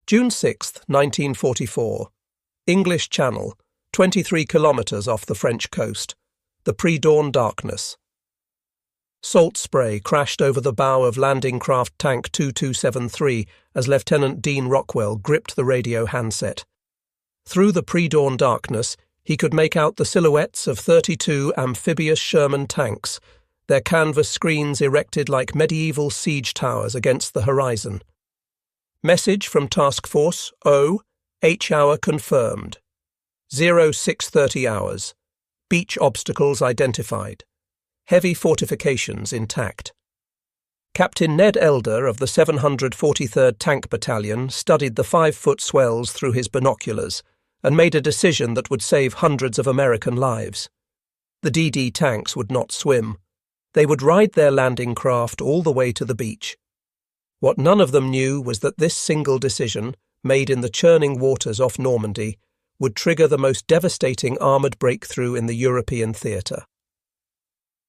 June 6, 1944. English Channel, 23 kilometres off the French coast. The pre-dawn darkness. Salt spray crashed over the bow of landing craft Tank 2273 as Lieutenant Dean Rockwell gripped the radio handset. Through the pre-dawn darkness, he could make out the silhouettes of 32 amphibious Sherman tanks, their canvas screens erected like medieval siege towers against the horizon. Message from Task Force O, H-hour confirmed. 0630 hours. Beach obstacles identified. Heavy fortifications intact. Captain Ned Elder of the 743rd Tank Battalion studied the 5-foot swells through his binoculars and made a decision that would save hundreds of American lives. The DD tanks would not swim. They would ride their landing craft all the way to the beach. What none of them knew was that this single decision, made in the churning waters off Normandy, would trigger the most devastating armoured breakthrough in the European theatre.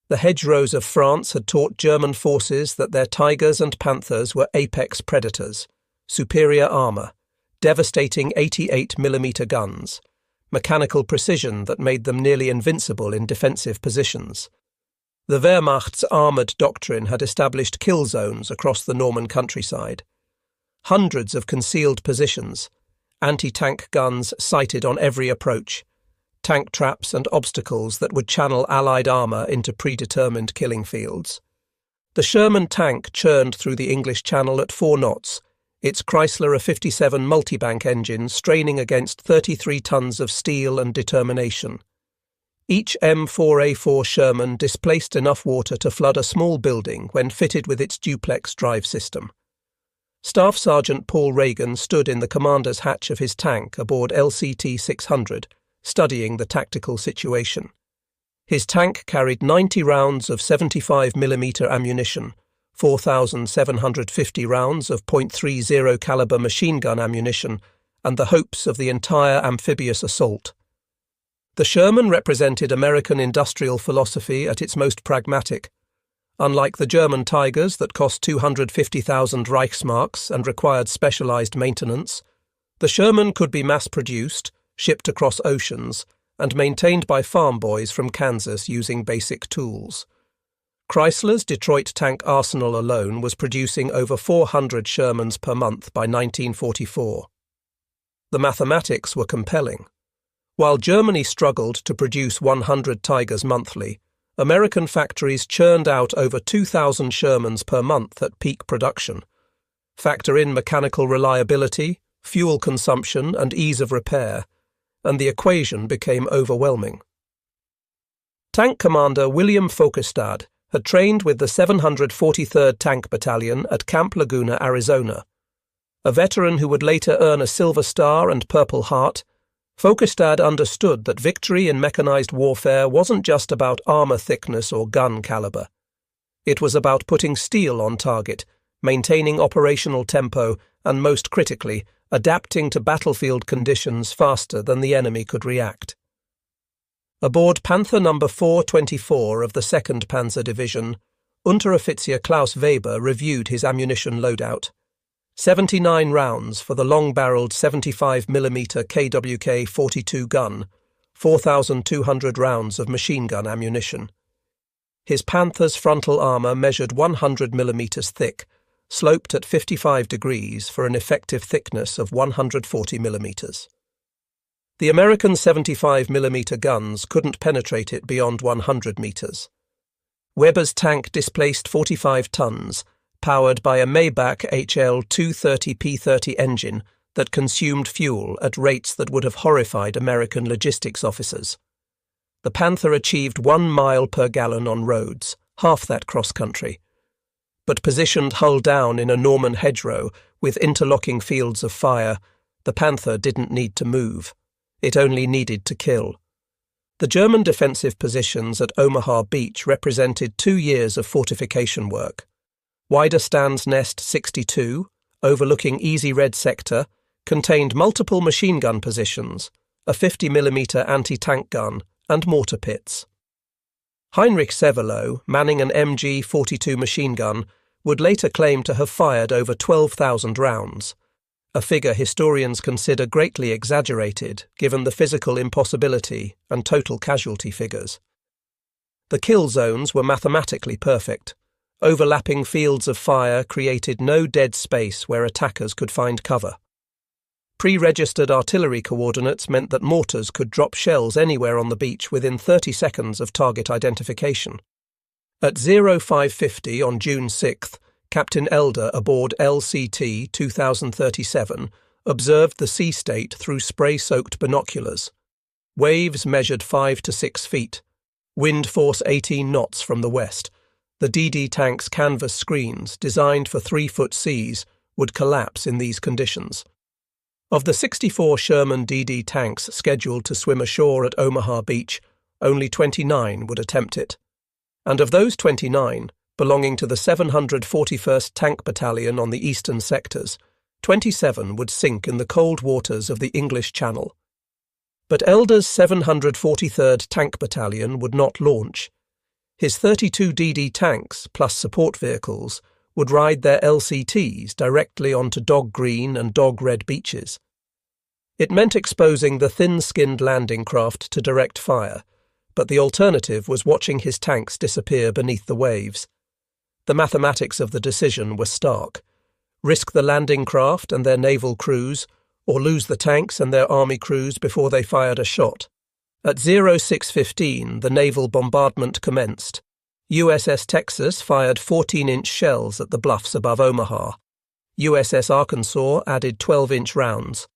The hedgerows of France had taught German forces that their Tigers and Panthers were apex predators, superior armour, devastating 88mm guns, mechanical precision that made them nearly invincible in defensive positions. The Wehrmacht's armoured doctrine had established kill zones across the Norman countryside. Hundreds of concealed positions, anti-tank guns sighted on every approach, tank traps and obstacles that would channel Allied armour into predetermined killing fields. The Sherman tank churned through the English Channel at 4 knots, its Chrysler 57 multibank engine straining against 33 tons of steel and determination. Each M4 Sherman displaced enough water to flood a small building when fitted with its duplex drive system. Staff Sergeant Paul Reagan stood in the commander's hatch of his tank aboard LCT 600, studying the tactical situation. His tank carried 90 rounds of 75mm ammunition, 4,750 rounds of .30 caliber machine gun ammunition, and the hopes of the entire amphibious assault. The Sherman represented American industrial philosophy at its most pragmatic. Unlike the German Tigers that cost 250,000 Reichsmarks and required specialized maintenance, the Sherman could be mass-produced, shipped across oceans, and maintained by farm boys from Kansas using basic tools. Chrysler's Detroit tank arsenal alone was producing over 400 Shermans per month by 1944. The mathematics were compelling. While Germany struggled to produce 100 Tigers monthly, American factories churned out over 2,000 Shermans per month at peak production. Factor in mechanical reliability, fuel consumption, and ease of repair, and the equation became overwhelming. Tank Commander William Folkestad had trained with the 743rd Tank Battalion at Camp Laguna, Arizona. A veteran who would later earn a Silver Star and Purple Heart, Folkestad understood that victory in mechanized warfare wasn't just about armor thickness or gun caliber. It was about putting steel on target, maintaining operational tempo, and most critically, adapting to battlefield conditions faster than the enemy could react. Aboard Panther No. 424 of the 2nd Panzer Division, Unteroffizier Klaus Weber reviewed his ammunition loadout. 79 rounds for the long-barreled 75mm KWK-42 gun, 4,200 rounds of machine gun ammunition. His Panther's frontal armour measured 100mm thick, sloped at 55 degrees for an effective thickness of 140mm. The American 75mm guns couldn't penetrate it beyond 100 metres. Weber's tank displaced 45 tons, powered by a Maybach HL 230P30 engine that consumed fuel at rates that would have horrified American logistics officers. The Panther achieved 1 mile per gallon on roads, half that cross-country. But positioned hull down in a Norman hedgerow with interlocking fields of fire, the Panther didn't need to move. It only needed to kill. The German defensive positions at Omaha Beach represented 2 years of fortification work. Widerstands Nest 62, overlooking Easy Red Sector, contained multiple machine gun positions, a 50mm anti-tank gun, and mortar pits. Heinrich Severloh, manning an MG-42 machine gun, would later claim to have fired over 12,000 rounds. a figure historians consider greatly exaggerated given the physical impossibility and total casualty figures. The kill zones were mathematically perfect. Overlapping fields of fire created no dead space where attackers could find cover. Pre-registered artillery coordinates meant that mortars could drop shells anywhere on the beach within 30 seconds of target identification. At 0550 on June 6th, Captain Elder aboard LCT 2037 observed the sea state through spray-soaked binoculars. Waves measured 5 to 6 feet. Wind force 18 knots from the west. The DD tank's canvas screens, designed for 3-foot seas, would collapse in these conditions. Of the 64 Sherman DD tanks scheduled to swim ashore at Omaha Beach, only 29 would attempt it. And of those 29, belonging to the 741st Tank Battalion on the eastern sectors, 27 would sink in the cold waters of the English Channel. But Elder's 743rd Tank Battalion would not launch. His 32 DD tanks, plus support vehicles, would ride their LCTs directly onto dog green and dog red beaches. It meant exposing the thin-skinned landing craft to direct fire, but the alternative was watching his tanks disappear beneath the waves. The mathematics of the decision were stark. Risk the landing craft and their naval crews, or lose the tanks and their army crews before they fired a shot. At 0615, the naval bombardment commenced. USS Texas fired 14-inch shells at the bluffs above Omaha. USS Arkansas added 12-inch rounds.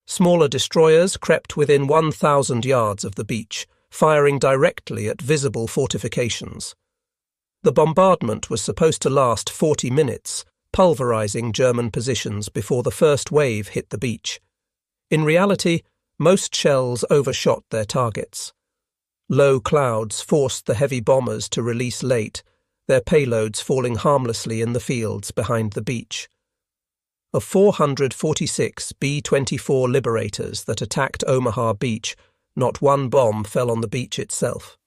Smaller destroyers crept within 1,000 yards of the beach, firing directly at visible fortifications. The bombardment was supposed to last 40 minutes, pulverizing German positions before the first wave hit the beach. In reality, most shells overshot their targets. Low clouds forced the heavy bombers to release late, their payloads falling harmlessly in the fields behind the beach. Of 446 B-24 Liberators that attacked Omaha Beach, not one bomb fell on the beach itself.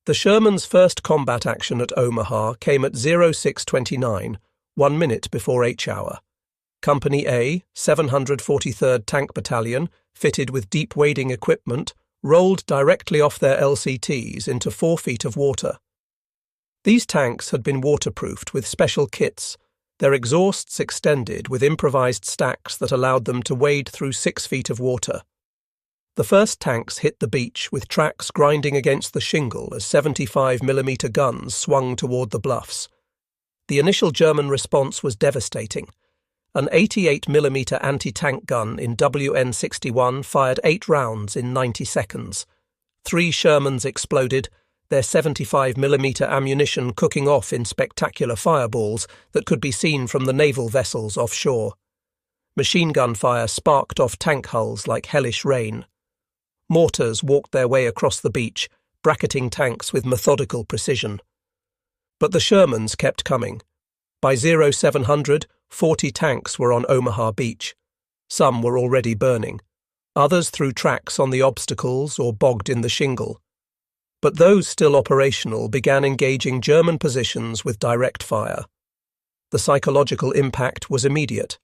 The Sherman's first combat action at Omaha came at 0629, 1 minute before H-hour. Company A, 743rd Tank Battalion, fitted with deep wading equipment, rolled directly off their LCTs into 4 feet of water. These tanks had been waterproofed with special kits, their exhausts extended with improvised stacks that allowed them to wade through 6 feet of water. The first tanks hit the beach with tracks grinding against the shingle as 75mm guns swung toward the bluffs. The initial German response was devastating. An 88mm anti-tank gun in WN-61 fired 8 rounds in 90 seconds. 3 Shermans exploded, their 75mm ammunition cooking off in spectacular fireballs that could be seen from the naval vessels offshore. Machine gun fire sparked off tank hulls like hellish rain. Mortars walked their way across the beach, bracketing tanks with methodical precision. But the Shermans kept coming. By 0700, 40 tanks were on Omaha Beach. Some were already burning. Others threw tracks on the obstacles or bogged in the shingle. But those still operational began engaging German positions with direct fire. The psychological impact was immediate.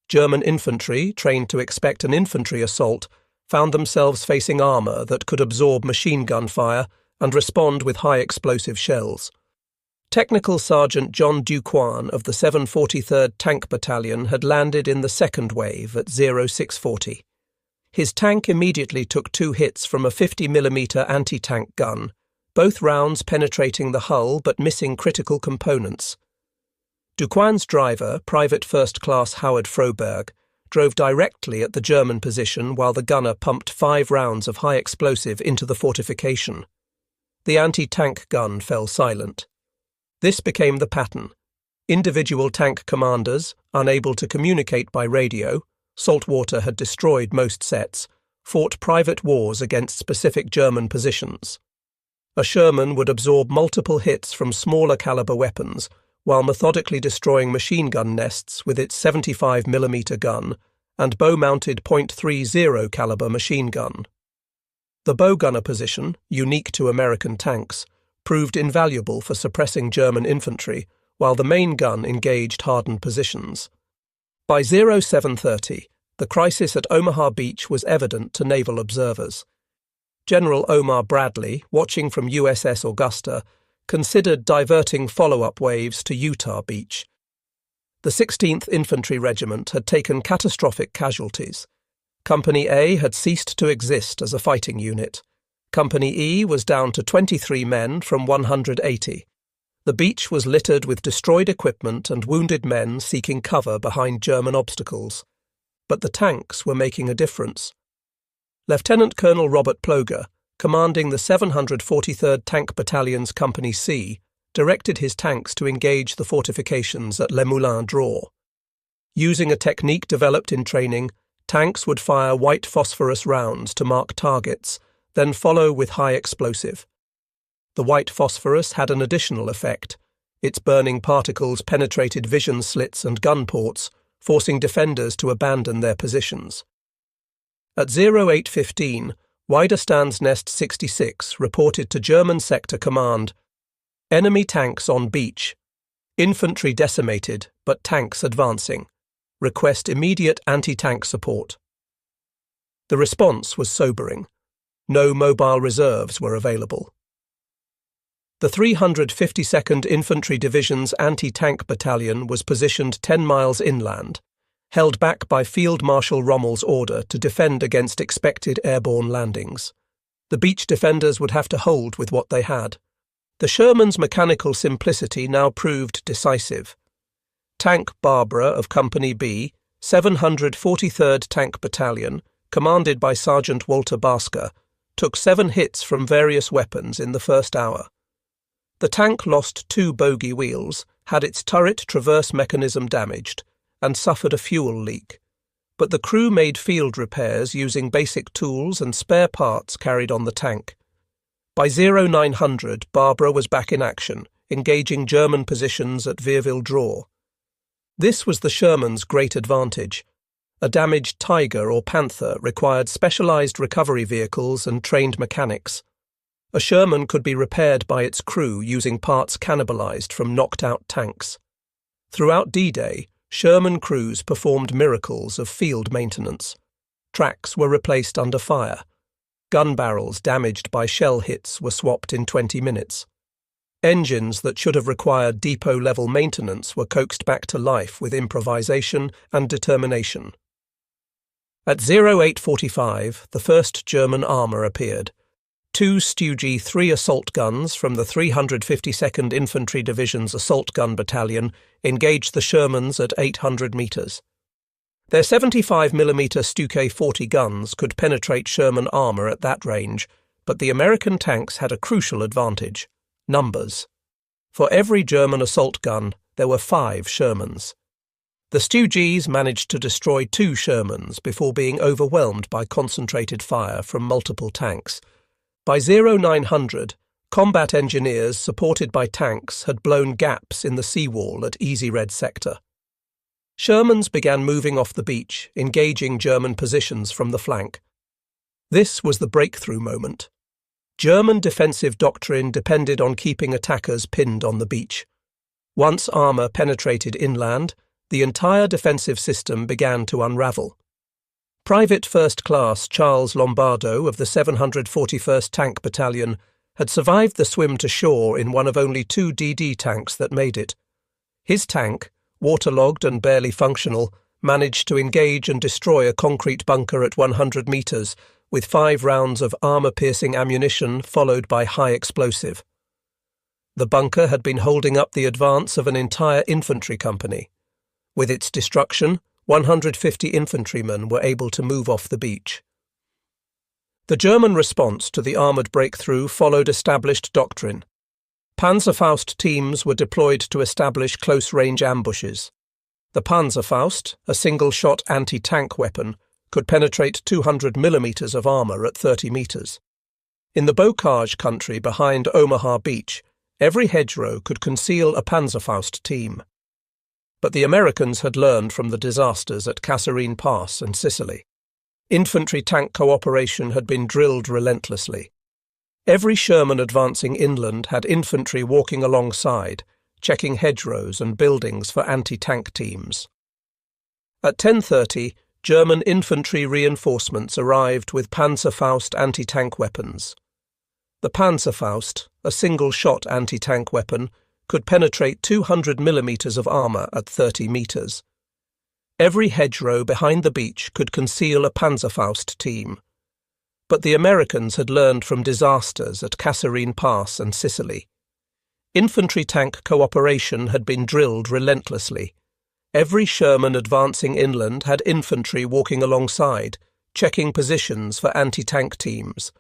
German infantry, trained to expect an infantry assault, found themselves facing armour that could absorb machine gun fire and respond with high explosive shells. Technical Sergeant John Duquan of the 743rd Tank Battalion had landed in the second wave at 0640. His tank immediately took 2 hits from a 50mm anti-tank gun, both rounds penetrating the hull but missing critical components. Duquan's driver, Private First Class Howard Froberg, drove directly at the German position while the gunner pumped 5 rounds of high explosive into the fortification. The anti-tank gun fell silent. This became the pattern. Individual tank commanders, unable to communicate by radio, saltwater had destroyed most sets, fought private wars against specific German positions. A Sherman would absorb multiple hits from smaller caliber weapons, while methodically destroying machine gun nests with its 75mm gun and bow-mounted .30 caliber machine gun. The bow gunner position, unique to American tanks, proved invaluable for suppressing German infantry, while the main gun engaged hardened positions. By 0730, the crisis at Omaha Beach was evident to naval observers. General Omar Bradley, watching from USS Augusta, considered diverting follow-up waves to Utah Beach. The 16th Infantry Regiment had taken catastrophic casualties. Company A had ceased to exist as a fighting unit. Company E was down to 23 men from 180. The beach was littered with destroyed equipment and wounded men seeking cover behind German obstacles. But the tanks were making a difference. Lieutenant Colonel Robert Ploger, commanding the 743rd Tank Battalion's Company C, directed his tanks to engage the fortifications at Le Moulin Draw. Using a technique developed in training, tanks would fire white phosphorus rounds to mark targets, then follow with high explosive. The white phosphorus had an additional effect. Its burning particles penetrated vision slits and gun ports, forcing defenders to abandon their positions. At 0815, Widerstands Nest 66 reported to German Sector Command, "Enemy tanks on beach. Infantry decimated, but tanks advancing. Request immediate anti-tank support." The response was sobering. No mobile reserves were available. The 352nd Infantry Division's anti-tank battalion was positioned 10 miles inland, held back by Field Marshal Rommel's order to defend against expected airborne landings. The beach defenders would have to hold with what they had. The Sherman's mechanical simplicity now proved decisive. Tank Barbara of Company B, 743rd Tank Battalion, commanded by Sergeant Walter Basker, took 7 hits from various weapons in the first hour. The tank lost 2 bogie wheels, had its turret traverse mechanism damaged, and suffered a fuel leak. But the crew made field repairs using basic tools and spare parts carried on the tank. By 0900, Barbara was back in action, engaging German positions at Vierville Draw. This was the Sherman's great advantage. A damaged Tiger or Panther required specialized recovery vehicles and trained mechanics. A Sherman could be repaired by its crew using parts cannibalized from knocked-out tanks. Throughout D-Day, Sherman crews performed miracles of field maintenance. Tracks were replaced under fire. Gun barrels damaged by shell hits were swapped in 20 minutes. Engines that should have required depot-level maintenance were coaxed back to life with improvisation and determination. At 0845, the first German armour appeared. 2 Stugee 3 assault guns from the 352nd Infantry Division's Assault Gun Battalion engaged the Shermans at 800 metres. Their 75mm Stuke 40 guns could penetrate Sherman armour at that range, but the American tanks had a crucial advantage: numbers. For every German assault gun, there were 5 Shermans. The Stugees managed to destroy 2 Shermans before being overwhelmed by concentrated fire from multiple tanks. By 0900, combat engineers supported by tanks had blown gaps in the seawall at Easy Red Sector. Shermans began moving off the beach, engaging German positions from the flank. This was the breakthrough moment. German defensive doctrine depended on keeping attackers pinned on the beach. Once armour penetrated inland, the entire defensive system began to unravel. Private First Class Charles Lombardo of the 741st Tank Battalion had survived the swim to shore in one of only 2 DD tanks that made it. His tank, waterlogged and barely functional, managed to engage and destroy a concrete bunker at 100 metres, with 5 rounds of armour-piercing ammunition followed by high explosive. The bunker had been holding up the advance of an entire infantry company. With its destruction, 150 infantrymen were able to move off the beach. The German response to the armoured breakthrough followed established doctrine. Panzerfaust teams were deployed to establish close-range ambushes. The Panzerfaust, a single-shot anti-tank weapon, could penetrate 200 millimetres of armour at 30 metres. In the bocage country behind Omaha Beach, every hedgerow could conceal a Panzerfaust team. But the Americans had learned from the disasters at Kasserine Pass and Sicily. Infantry-tank cooperation had been drilled relentlessly. Every Sherman advancing inland had infantry walking alongside, checking hedgerows and buildings for anti-tank teams. At 10:30, German infantry reinforcements arrived with Panzerfaust anti-tank weapons. The Panzerfaust, a single-shot anti-tank weapon, could penetrate 200 millimeters of armor at 30 meters. Every hedgerow behind the beach could conceal a Panzerfaust team. But the Americans had learned from disasters at Kasserine Pass and Sicily. Infantry-tank cooperation had been drilled relentlessly. Every Sherman advancing inland had infantry walking alongside, checking positions for anti-tank teams.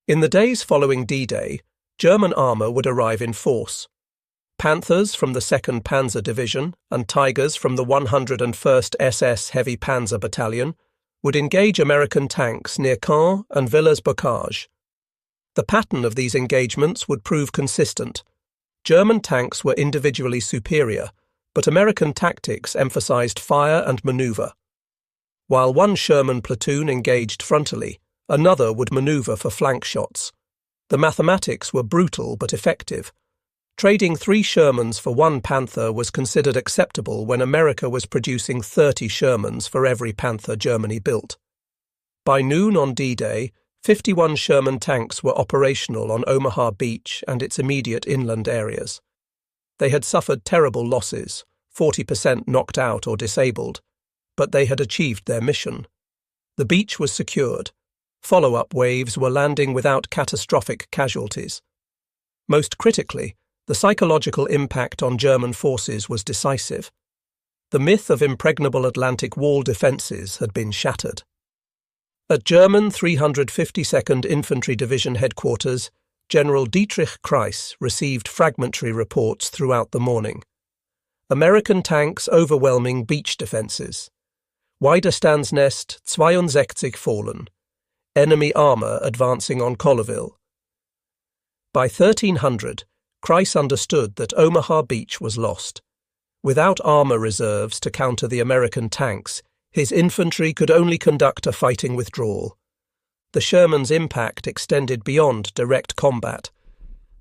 In the days following D-Day, German armour would arrive in force. Panthers from the 2nd Panzer Division and Tigers from the 101st SS Heavy Panzer Battalion would engage American tanks near Caen and Villers-Bocage. The pattern of these engagements would prove consistent. German tanks were individually superior, but American tactics emphasized fire and maneuver. While one Sherman platoon engaged frontally, another would maneuver for flank shots. The mathematics were brutal but effective. Trading 3 Shermans for 1 Panther was considered acceptable when America was producing 30 Shermans for every Panther Germany built. By noon on D-Day, 51 Sherman tanks were operational on Omaha Beach and its immediate inland areas. They had suffered terrible losses, 40% knocked out or disabled, but they had achieved their mission. The beach was secured. Follow-up waves were landing without catastrophic casualties. Most critically, the psychological impact on German forces was decisive. The myth of impregnable Atlantic Wall defences had been shattered. At German 352nd Infantry Division headquarters, General Dietrich Kreis received fragmentary reports throughout the morning. American tanks overwhelming beach defences. Widerstandsnest 62 fallen. Enemy armour advancing on Colleville. By 1300, Kreis understood that Omaha Beach was lost. Without armour reserves to counter the American tanks, his infantry could only conduct a fighting withdrawal. The Sherman's impact extended beyond direct combat.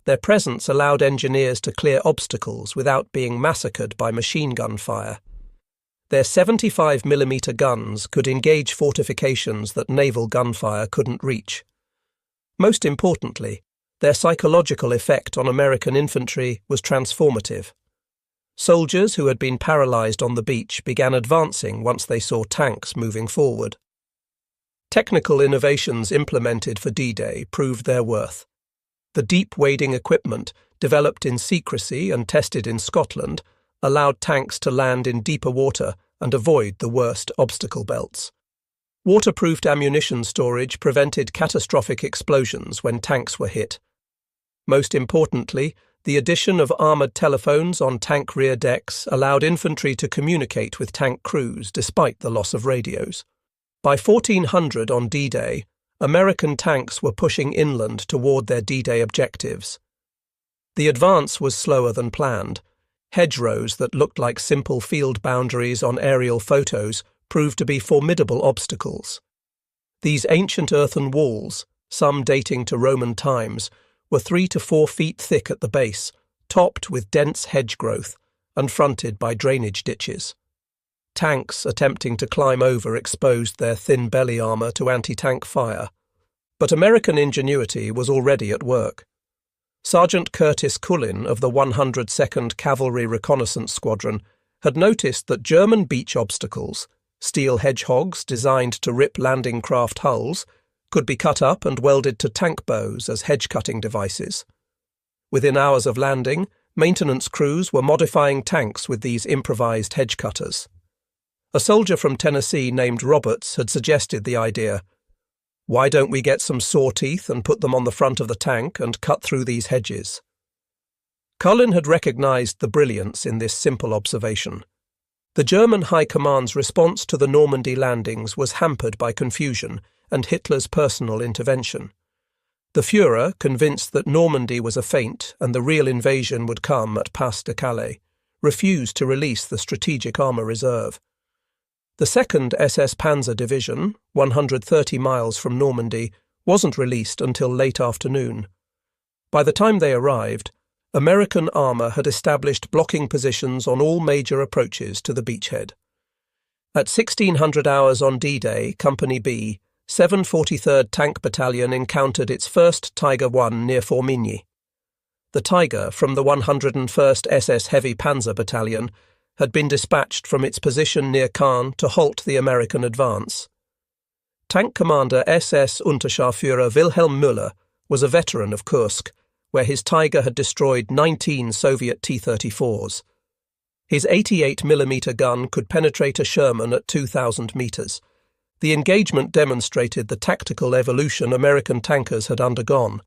Their presence allowed engineers to clear obstacles without being massacred by machine gun fire. Their 75mm guns could engage fortifications that naval gunfire couldn't reach. Most importantly, their psychological effect on American infantry was transformative. Soldiers who had been paralysed on the beach began advancing once they saw tanks moving forward. Technical innovations implemented for D-Day proved their worth. The deep wading equipment, developed in secrecy and tested in Scotland, allowed tanks to land in deeper water and avoid the worst obstacle belts. Waterproofed ammunition storage prevented catastrophic explosions when tanks were hit. Most importantly, the addition of armoured telephones on tank rear decks allowed infantry to communicate with tank crews despite the loss of radios. By 1400 on D-Day, American tanks were pushing inland toward their D-Day objectives. The advance was slower than planned. Hedgerows that looked like simple field boundaries on aerial photos proved to be formidable obstacles. These ancient earthen walls, some dating to Roman times, were 3 to 4 feet thick at the base, topped with dense hedge growth and fronted by drainage ditches. Tanks attempting to climb over exposed their thin belly armour to anti-tank fire. But American ingenuity was already at work. Sergeant Curtis Culin of the 102nd Cavalry Reconnaissance Squadron had noticed that German beach obstacles, steel hedgehogs designed to rip landing craft hulls, could be cut up and welded to tank bows as hedge-cutting devices. Within hours of landing, maintenance crews were modifying tanks with these improvised hedge-cutters. A soldier from Tennessee named Roberts had suggested the idea. Why don't we get some saw teeth and put them on the front of the tank and cut through these hedges? Culin had recognized the brilliance in this simple observation. The German High Command's response to the Normandy landings was hampered by confusion and Hitler's personal intervention. The Führer, convinced that Normandy was a feint and the real invasion would come at Pas de Calais, refused to release the strategic armour reserve. The 2nd SS Panzer Division, 130 miles from Normandy, wasn't released until late afternoon. By the time they arrived, American armour had established blocking positions on all major approaches to the beachhead. At 1600 hours on D-Day, Company B, 743rd Tank Battalion encountered its first Tiger I near Formigny. The Tiger, from the 101st SS Heavy Panzer Battalion, had been dispatched from its position near Caen to halt the American advance. Tank Commander SS Unterscharführer Wilhelm Müller was a veteran of Kursk, where his Tiger had destroyed 19 Soviet T-34s. His 88mm gun could penetrate a Sherman at 2,000 meters. The engagement demonstrated the tactical evolution American tankers had undergone.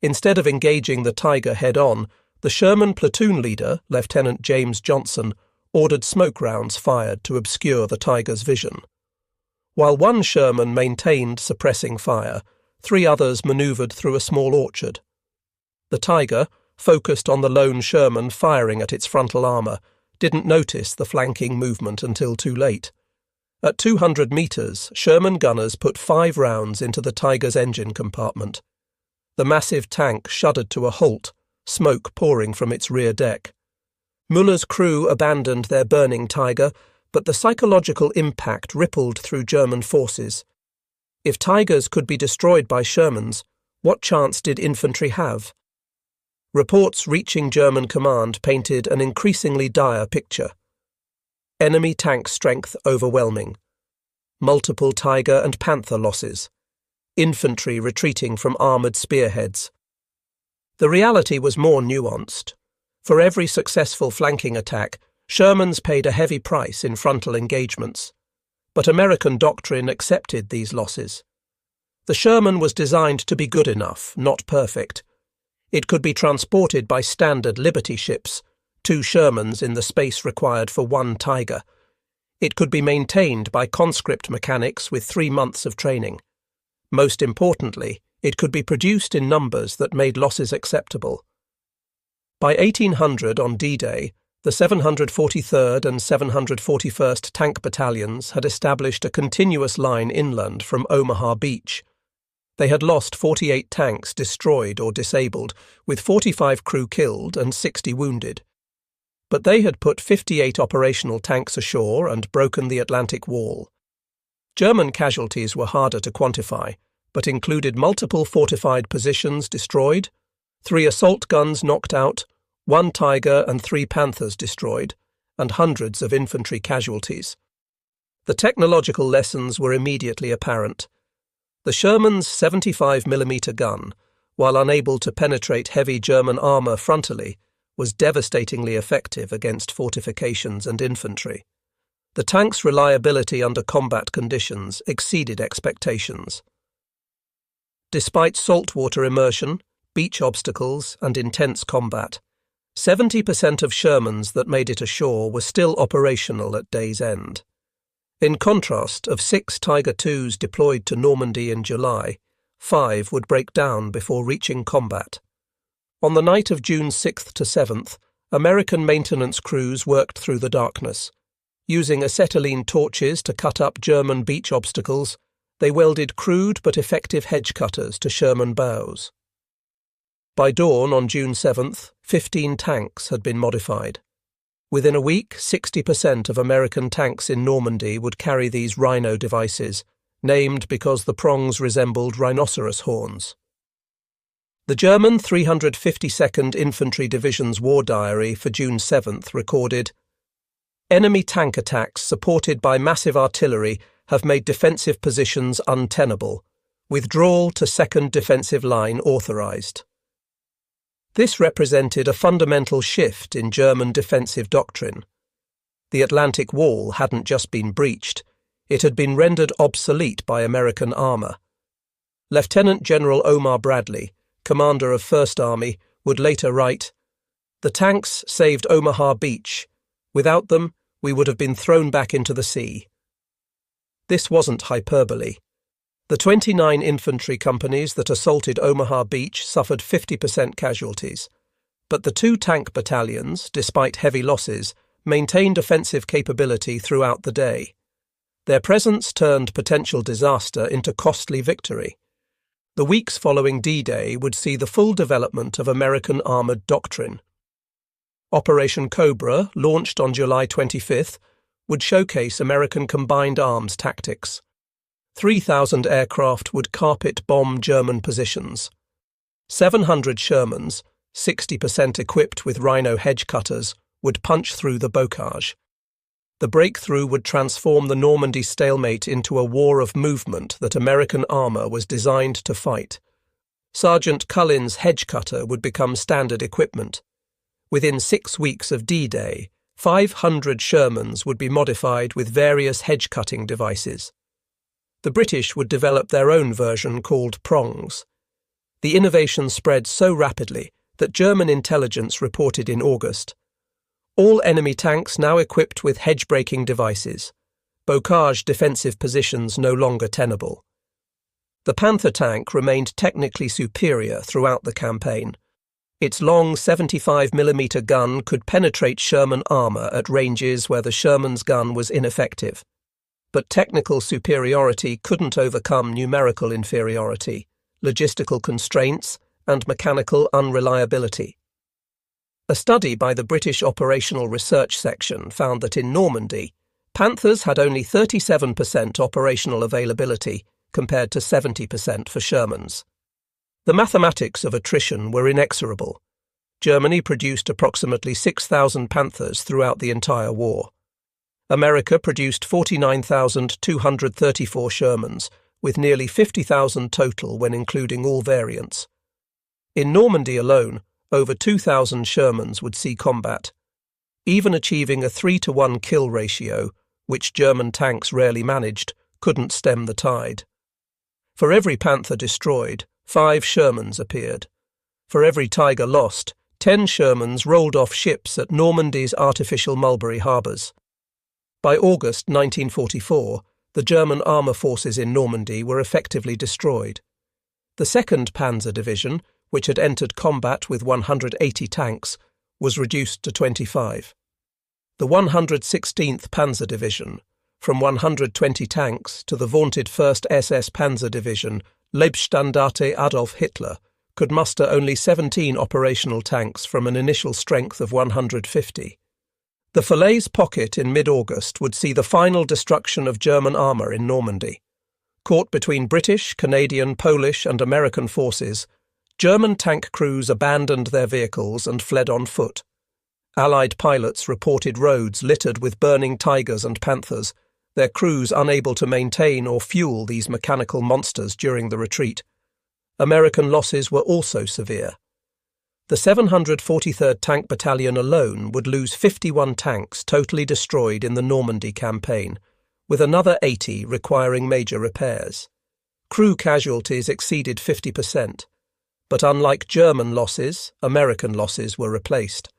Instead of engaging the Tiger head-on, the Sherman platoon leader, Lieutenant James Johnson, ordered smoke rounds fired to obscure the Tiger's vision. While one Sherman maintained suppressing fire, 3 others manoeuvred through a small orchard. The Tiger, focused on the lone Sherman firing at its frontal armour, didn't notice the flanking movement until too late. At 200 metres, Sherman gunners put 5 rounds into the Tiger's engine compartment. The massive tank shuddered to a halt, smoke pouring from its rear deck. Müller's crew abandoned their burning Tiger, but the psychological impact rippled through German forces. If Tigers could be destroyed by Shermans, what chance did infantry have? Reports reaching German command painted an increasingly dire picture. Enemy tank strength overwhelming. Multiple Tiger and Panther losses. Infantry retreating from armoured spearheads. The reality was more nuanced. For every successful flanking attack, Shermans paid a heavy price in frontal engagements. But American doctrine accepted these losses. The Sherman was designed to be good enough, not perfect. It could be transported by standard Liberty ships, 2 Shermans in the space required for 1 Tiger. It could be maintained by conscript mechanics with 3 months of training. Most importantly, it could be produced in numbers that made losses acceptable. By 1800 on D-Day, the 743rd and 741st Tank Battalions had established a continuous line inland from Omaha Beach. They had lost 48 tanks destroyed or disabled, with 45 crew killed and 60 wounded. But they had put 58 operational tanks ashore and broken the Atlantic Wall. German casualties were harder to quantify, but included multiple fortified positions destroyed, 3 assault guns knocked out, 1 Tiger and 3 Panthers destroyed, and hundreds of infantry casualties. The technological lessons were immediately apparent. The Sherman's 75mm gun, while unable to penetrate heavy German armour frontally, was devastatingly effective against fortifications and infantry. The tank's reliability under combat conditions exceeded expectations. Despite saltwater immersion, beach obstacles, and intense combat, 70% of Shermans that made it ashore were still operational at day's end. In contrast, of 6 Tiger IIs deployed to Normandy in July, 5 would break down before reaching combat. On the night of June 6th to 7th, American maintenance crews worked through the darkness. Using acetylene torches to cut up German beach obstacles, they welded crude but effective hedge cutters to Sherman bows. By dawn on June 7th, 15 tanks had been modified. Within a week, 60% of American tanks in Normandy would carry these Rhino devices, named because the prongs resembled rhinoceros horns. The German 352nd Infantry Division's war diary for June 7th recorded, "Enemy tank attacks supported by massive artillery have made defensive positions untenable. Withdrawal to 2nd Defensive Line authorized." This represented a fundamental shift in German defensive doctrine. The Atlantic Wall hadn't just been breached, it had been rendered obsolete by American armour. Lieutenant General Omar Bradley, commander of 1st Army, would later write, "The tanks saved Omaha Beach. Without them, we would have been thrown back into the sea." This wasn't hyperbole. The 29 infantry companies that assaulted Omaha Beach suffered 50% casualties, but the 2 tank battalions, despite heavy losses, maintained offensive capability throughout the day. Their presence turned potential disaster into costly victory. The weeks following D-Day would see the full development of American armoured doctrine. Operation Cobra, launched on July 25th, would showcase American combined arms tactics. 3,000 aircraft would carpet bomb German positions. 700 Shermans, 60% equipped with Rhino hedge-cutters, would punch through the bocage. The breakthrough would transform the Normandy stalemate into a war of movement that American armour was designed to fight. Sergeant Culin's hedge-cutter would become standard equipment. Within 6 weeks of D-Day, 500 Shermans would be modified with various hedge-cutting devices. The British would develop their own version called prongs. The innovation spread so rapidly that German intelligence reported in August, all enemy tanks now equipped with hedge-breaking devices, bocage defensive positions no longer tenable. The Panther tank remained technically superior throughout the campaign. Its long 75mm gun could penetrate Sherman armour at ranges where the Sherman's gun was ineffective. But technical superiority couldn't overcome numerical inferiority, logistical constraints, and mechanical unreliability. A study by the British Operational Research Section found that in Normandy, Panthers had only 37% operational availability compared to 70% for Shermans. The mathematics of attrition were inexorable. Germany produced approximately 6,000 Panthers throughout the entire war. America produced 49,234 Shermans, with nearly 50,000 total when including all variants. In Normandy alone, over 2,000 Shermans would see combat. Even achieving a 3-to-1 kill ratio, which German tanks rarely managed, couldn't stem the tide. For every Panther destroyed, 5 Shermans appeared. For every Tiger lost, 10 Shermans rolled off ships at Normandy's artificial Mulberry harbours. By August 1944, the German armour forces in Normandy were effectively destroyed. The 2nd Panzer Division, which had entered combat with 180 tanks, was reduced to 25. The 116th Panzer Division, from 120 tanks to the vaunted 1st SS Panzer Division, Leibstandarte Adolf Hitler, could muster only 17 operational tanks from an initial strength of 150. The Falaise Pocket in mid-August would see the final destruction of German armour in Normandy. Caught between British, Canadian, Polish and American forces, German tank crews abandoned their vehicles and fled on foot. Allied pilots reported roads littered with burning Tigers and Panthers, their crews unable to maintain or fuel these mechanical monsters during the retreat. American losses were also severe. The 743rd Tank Battalion alone would lose 51 tanks totally destroyed in the Normandy Campaign, with another 80 requiring major repairs. Crew casualties exceeded 50%. But unlike German losses, American losses were replaced.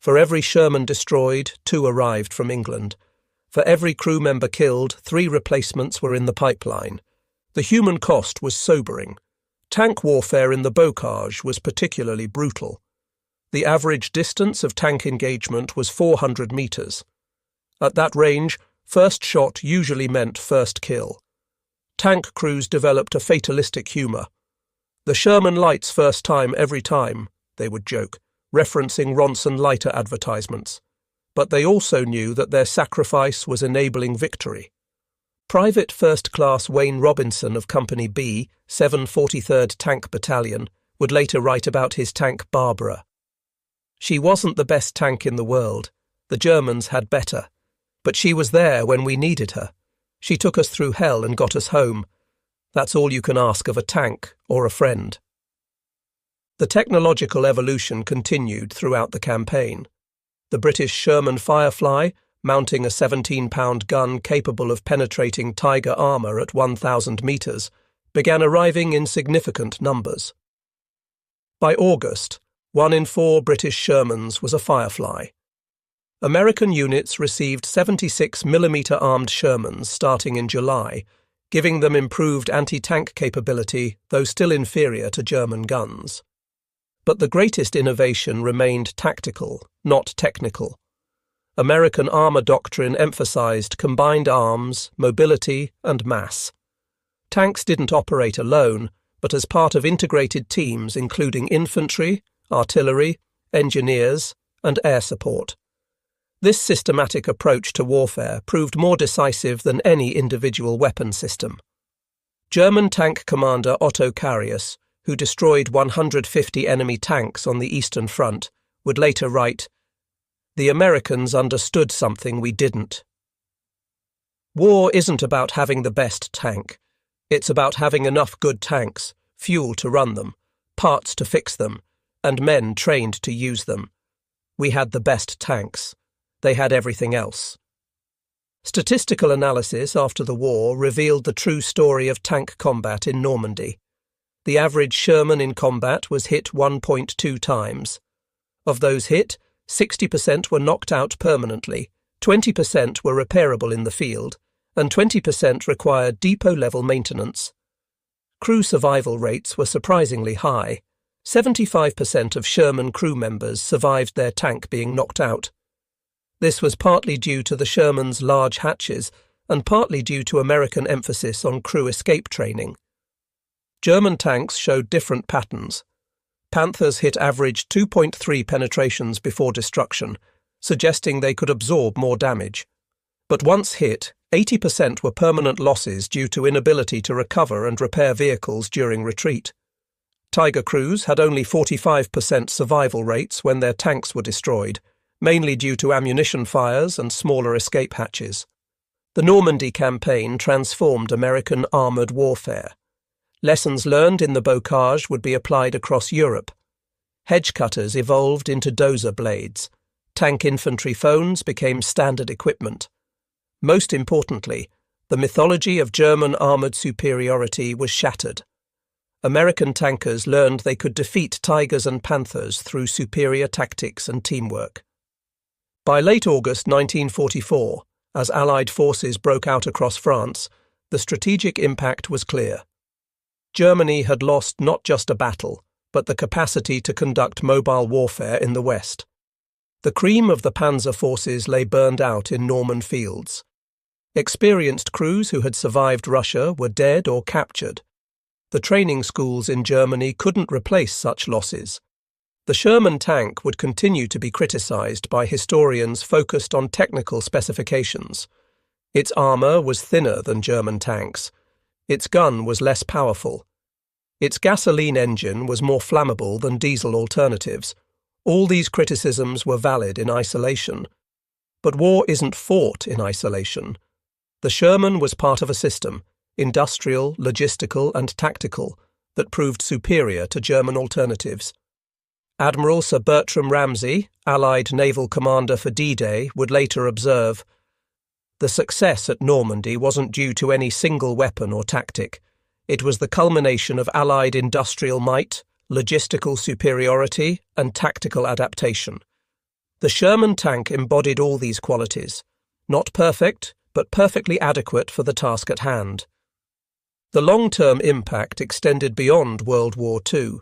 For every Sherman destroyed, 2 arrived from England. For every crew member killed, 3 replacements were in the pipeline. The human cost was sobering. Tank warfare in the bocage was particularly brutal. The average distance of tank engagement was 400 metres. At that range, first shot usually meant first kill. Tank crews developed a fatalistic humour. "The Sherman lights first time every time," they would joke, referencing Ronson lighter advertisements. But they also knew that their sacrifice was enabling victory. Private First Class Wayne Robinson of Company B, 743rd Tank Battalion, would later write about his tank Barbara. "She wasn't the best tank in the world. The Germans had better. But she was there when we needed her. She took us through hell and got us home. That's all you can ask of a tank or a friend." The technological evolution continued throughout the campaign. The British Sherman Firefly, mounting a 17-pound gun capable of penetrating Tiger armour at 1,000 metres, began arriving in significant numbers. By August, 1 in 4 British Shermans was a Firefly. American units received 76mm armed Shermans starting in July, giving them improved anti-tank capability, though still inferior to German guns. But the greatest innovation remained tactical, not technical. American armour doctrine emphasised combined arms, mobility, and mass. Tanks didn't operate alone, but as part of integrated teams including infantry, artillery, engineers, and air support. This systematic approach to warfare proved more decisive than any individual weapon system. German tank commander Otto Carius, who destroyed 150 enemy tanks on the Eastern Front, would later write, "The Americans understood something we didn't. War isn't about having the best tank. It's about having enough good tanks, fuel to run them, parts to fix them, and men trained to use them. We had the best tanks. They had everything else." Statistical analysis after the war revealed the true story of tank combat in Normandy. The average Sherman in combat was hit 1.2 times. Of those hit, 60% were knocked out permanently, 20% were repairable in the field, and 20% required depot-level maintenance. Crew survival rates were surprisingly high. 75% of Sherman crew members survived their tank being knocked out. This was partly due to the Sherman's large hatches and partly due to American emphasis on crew escape training. German tanks showed different patterns. Panthers hit average 2.3 penetrations before destruction, suggesting they could absorb more damage. But once hit, 80% were permanent losses due to inability to recover and repair vehicles during retreat. Tiger crews had only 45% survival rates when their tanks were destroyed, mainly due to ammunition fires and smaller escape hatches. The Normandy Campaign transformed American armoured warfare. Lessons learned in the bocage would be applied across Europe. Hedge-cutters evolved into dozer blades. Tank infantry phones became standard equipment. Most importantly, the mythology of German armoured superiority was shattered. American tankers learned they could defeat Tigers and Panthers through superior tactics and teamwork. By late August 1944, as Allied forces broke out across France, the strategic impact was clear. Germany had lost not just a battle, but the capacity to conduct mobile warfare in the West. The cream of the panzer forces lay burned out in Norman fields. Experienced crews who had survived Russia were dead or captured. The training schools in Germany couldn't replace such losses. The Sherman tank would continue to be criticized by historians focused on technical specifications. Its armor was thinner than German tanks. Its gun was less powerful. Its gasoline engine was more flammable than diesel alternatives. All these criticisms were valid in isolation. But war isn't fought in isolation. The Sherman was part of a system, industrial, logistical, and tactical, that proved superior to German alternatives. Admiral Sir Bertram Ramsay, Allied naval commander for D-Day, would later observe, "The success at Normandy wasn't due to any single weapon or tactic. It was the culmination of Allied industrial might, logistical superiority, and tactical adaptation. The Sherman tank embodied all these qualities, not perfect, but perfectly adequate for the task at hand." The long-term impact extended beyond World War II.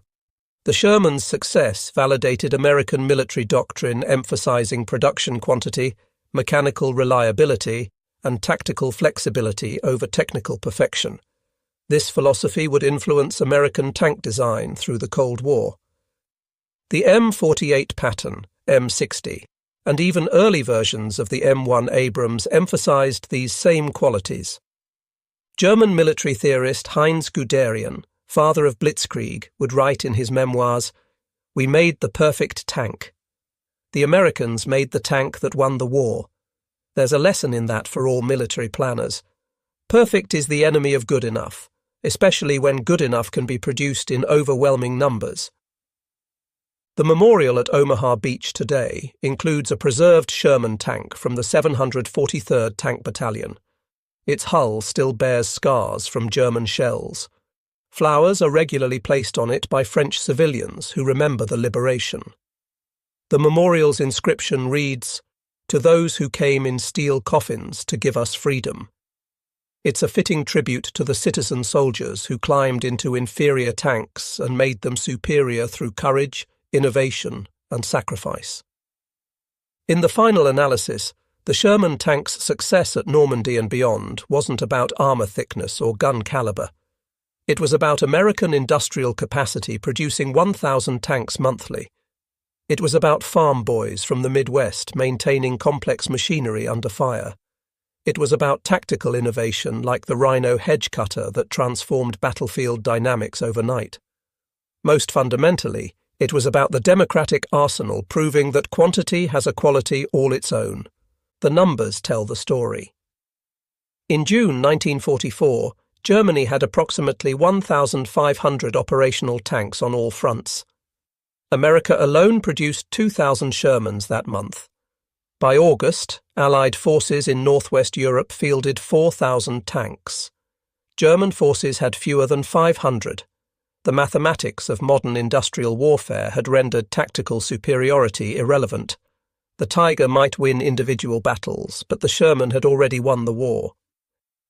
The Sherman's success validated American military doctrine emphasizing production quantity, mechanical reliability, and tactical flexibility over technical perfection. This philosophy would influence American tank design through the Cold War. The M48 pattern, M60, and even early versions of the M1 Abrams emphasized these same qualities. German military theorist Heinz Guderian, father of Blitzkrieg, would write in his memoirs, "We made the perfect tank. The Americans made the tank that won the war. There's a lesson in that for all military planners. Perfect is the enemy of good enough, especially when good enough can be produced in overwhelming numbers." The memorial at Omaha Beach today includes a preserved Sherman tank from the 743rd Tank Battalion. Its hull still bears scars from German shells. Flowers are regularly placed on it by French civilians who remember the liberation. The memorial's inscription reads, "To those who came in steel coffins to give us freedom." It's a fitting tribute to the citizen soldiers who climbed into inferior tanks and made them superior through courage, innovation, and sacrifice. In the final analysis, the Sherman tank's success at Normandy and beyond wasn't about armor thickness or gun caliber. It was about American industrial capacity producing 1,000 tanks monthly. It was about farm boys from the Midwest maintaining complex machinery under fire. It was about tactical innovation like the Rhino hedge-cutter that transformed battlefield dynamics overnight. Most fundamentally, it was about the democratic arsenal proving that quantity has a quality all its own. The numbers tell the story. In June 1944, Germany had approximately 1,500 operational tanks on all fronts. America alone produced 2,000 Shermans that month. By August, Allied forces in northwest Europe fielded 4,000 tanks. German forces had fewer than 500. The mathematics of modern industrial warfare had rendered tactical superiority irrelevant. The Tiger might win individual battles, but the Sherman had already won the war.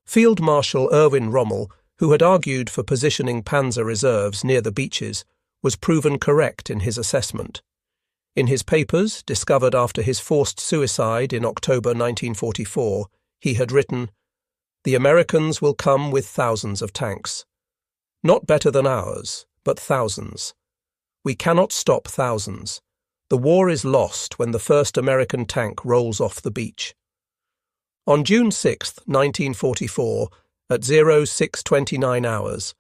Field Marshal Erwin Rommel, who had argued for positioning panzer reserves near the beaches, was proven correct in his assessment. In his papers, discovered after his forced suicide in October 1944, he had written, "The Americans will come with thousands of tanks. Not better than ours, but thousands. We cannot stop thousands. The war is lost when the first American tank rolls off the beach." On June 6, 1944, at 06:29 hours,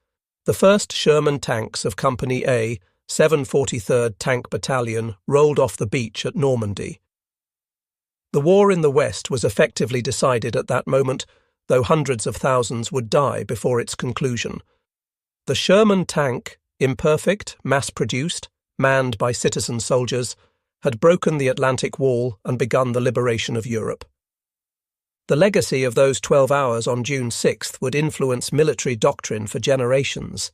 the first Sherman tanks of Company A, 743rd Tank Battalion, rolled off the beach at Normandy. The war in the West was effectively decided at that moment, though hundreds of thousands would die before its conclusion. The Sherman tank, imperfect, mass-produced, manned by citizen soldiers, had broken the Atlantic Wall and begun the liberation of Europe. The legacy of those 12 hours on June 6th would influence military doctrine for generations.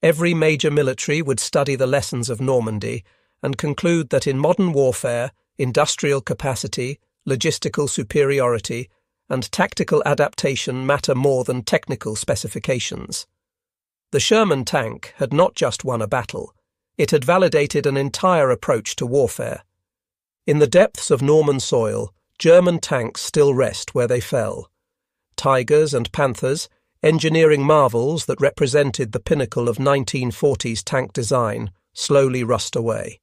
Every major military would study the lessons of Normandy and conclude that in modern warfare, industrial capacity, logistical superiority, and tactical adaptation matter more than technical specifications. The Sherman tank had not just won a battle, it had validated an entire approach to warfare. In the depths of Norman soil, German tanks still rest where they fell. Tigers and Panthers, engineering marvels that represented the pinnacle of 1940s tank design, slowly rust away.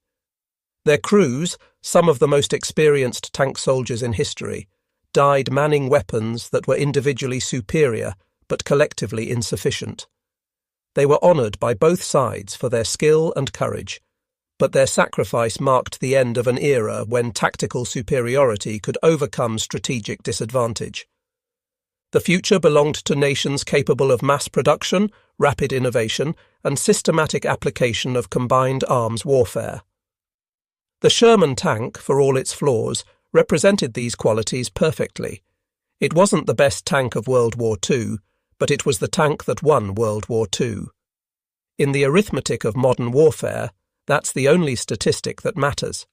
Their crews, some of the most experienced tank soldiers in history, died manning weapons that were individually superior but collectively insufficient. They were honoured by both sides for their skill and courage, but their sacrifice marked the end of an era when tactical superiority could overcome strategic disadvantage. The future belonged to nations capable of mass production, rapid innovation, and systematic application of combined arms warfare. The Sherman tank, for all its flaws, represented these qualities perfectly. It wasn't the best tank of World War II, but it was the tank that won World War II. In the arithmetic of modern warfare, that's the only statistic that matters.